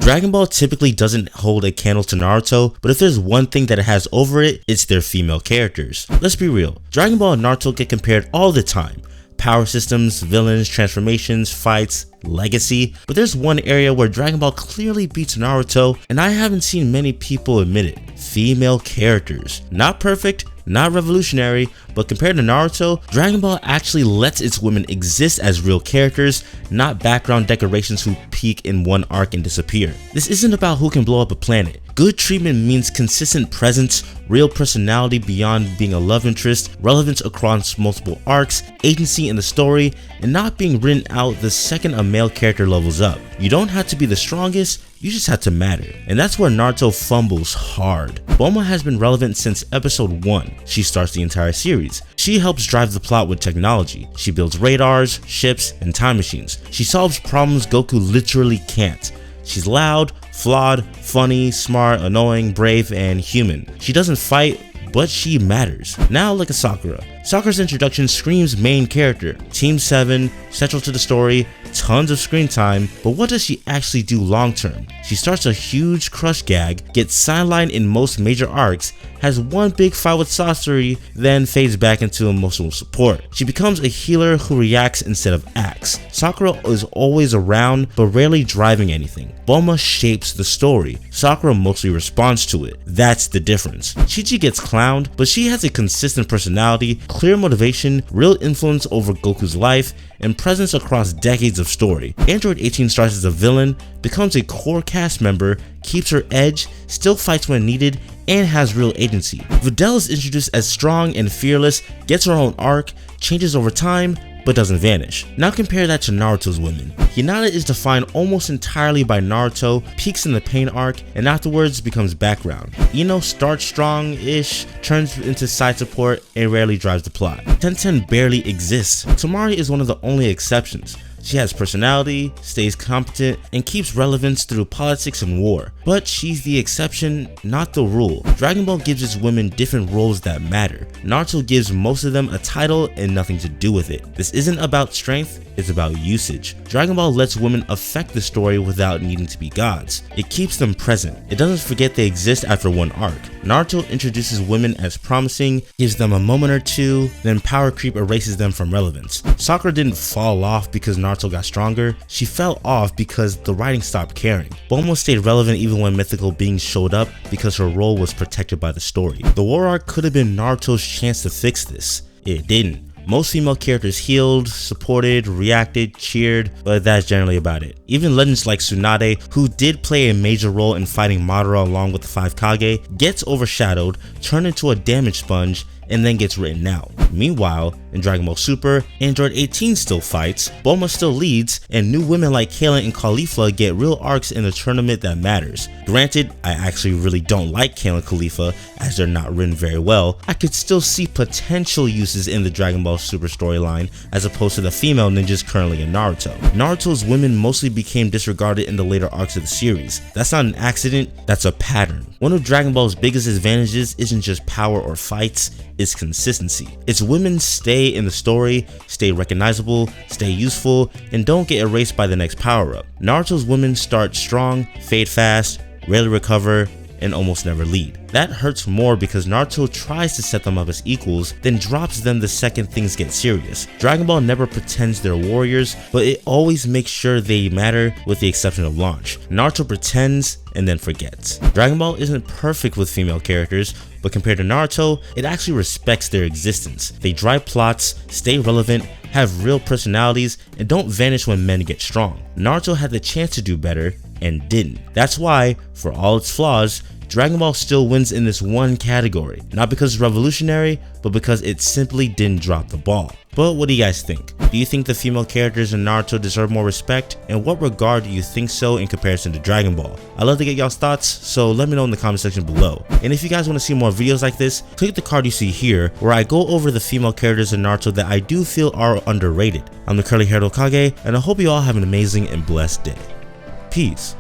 Dragon Ball typically doesn't hold a candle to Naruto, but if there's one thing that it has over it, it's their female characters. Let's be real, Dragon Ball and Naruto get compared all the time. Power systems, villains, transformations, fights, legacy, but there's one area where Dragon Ball clearly beats Naruto, and I haven't seen many people admit it. Female characters. Not perfect, not revolutionary, but compared to Naruto, Dragon Ball actually lets its women exist as real characters, not background decorations who peak in one arc and disappear. This isn't about who can blow up a planet. Good treatment means consistent presence, real personality beyond being a love interest, relevance across multiple arcs, agency in the story, and not being written out the second a male character levels up. You don't have to be the strongest, you just have to matter. And that's where Naruto fumbles hard. Bulma has been relevant since episode 1. She starts the entire series. She helps drive the plot with technology. She builds radars, ships, and time machines. She solves problems Goku literally can't. She's loud, flawed, funny, smart, annoying, brave, and human. She doesn't fight, but she matters. Now look at Sakura. Sakura's introduction screams main character. Team 7, central to the story, tons of screen time, but what does she actually do long term? She starts a huge crush gag, gets sidelined in most major arcs, has one big fight with Sasori, then fades back into emotional support. She becomes a healer who reacts instead of acts. Sakura is always around, but rarely driving anything. Bulma shapes the story. Sakura mostly responds to it. That's the difference. Chi-Chi gets clowned, but she has a consistent personality, clear motivation, real influence over Goku's life, and presence across decades of story. Android 18 starts as a villain, becomes a core cast member, keeps her edge, still fights when needed, and has real agency. Videl is introduced as strong and fearless, gets her own arc, changes over time, but doesn't vanish. Now compare that to Naruto's women. Hinata is defined almost entirely by Naruto, peaks in the pain arc, and afterwards becomes background. Ino starts strong-ish, turns into side support, and rarely drives the plot. TenTen barely exists. Temari is one of the only exceptions. She has personality, stays competent, and keeps relevance through politics and war. But she's the exception, not the rule. Dragon Ball gives its women different roles that matter. Naruto gives most of them a title and nothing to do with it. This isn't about strength, it's about usage. Dragon Ball lets women affect the story without needing to be gods. It keeps them present. It doesn't forget they exist after one arc. Naruto introduces women as promising, gives them a moment or two, then power creep erases them from relevance. Sakura didn't fall off because Naruto got stronger, she fell off because the writing stopped caring. Bulma stayed relevant even when mythical beings showed up because her role was protected by the story. The war arc could have been Naruto's chance to fix this. It didn't. Most female characters healed, supported, reacted, cheered, but that's generally about it. Even legends like Tsunade, who did play a major role in fighting Madara along with the 5 Kage, gets overshadowed, turned into a damage sponge, and then gets written out. Meanwhile, in Dragon Ball Super, Android 18 still fights, Bulma still leads, and new women like Kayla and Khalifa get real arcs in the tournament that matters. Granted, I actually really don't like Kayla and Khalifa as they're not written very well. I could still see potential uses in the Dragon Ball Super storyline as opposed to the female ninjas currently in Naruto. Naruto's women mostly became disregarded in the later arcs of the series. That's not an accident, that's a pattern. One of Dragon Ball's biggest advantages isn't just power or fights, it's consistency. Its women stay in the story, stay recognizable, stay useful, and don't get erased by the next power-up. Naruto's women start strong, fade fast, rarely recover, and almost never lead. That hurts more because Naruto tries to set them up as equals, then drops them the second things get serious. Dragon Ball never pretends they're warriors, but it always makes sure they matter with the exception of launch. Naruto pretends and then forgets. Dragon Ball isn't perfect with female characters, but compared to Naruto, it actually respects their existence. They drive plots, stay relevant, have real personalities, and don't vanish when men get strong. Naruto had the chance to do better and didn't. That's why, for all its flaws, Dragon Ball still wins in this one category. Not because it's revolutionary, but because it simply didn't drop the ball. But what do you guys think? Do you think the female characters in Naruto deserve more respect? In what regard do you think so in comparison to Dragon Ball? I'd love to get y'all's thoughts, so let me know in the comment section below. And if you guys want to see more videos like this, click the card you see here where I go over the female characters in Naruto that I do feel are underrated. I'm the Curly Haired Hokage, and I hope you all have an amazing and blessed day. Peace.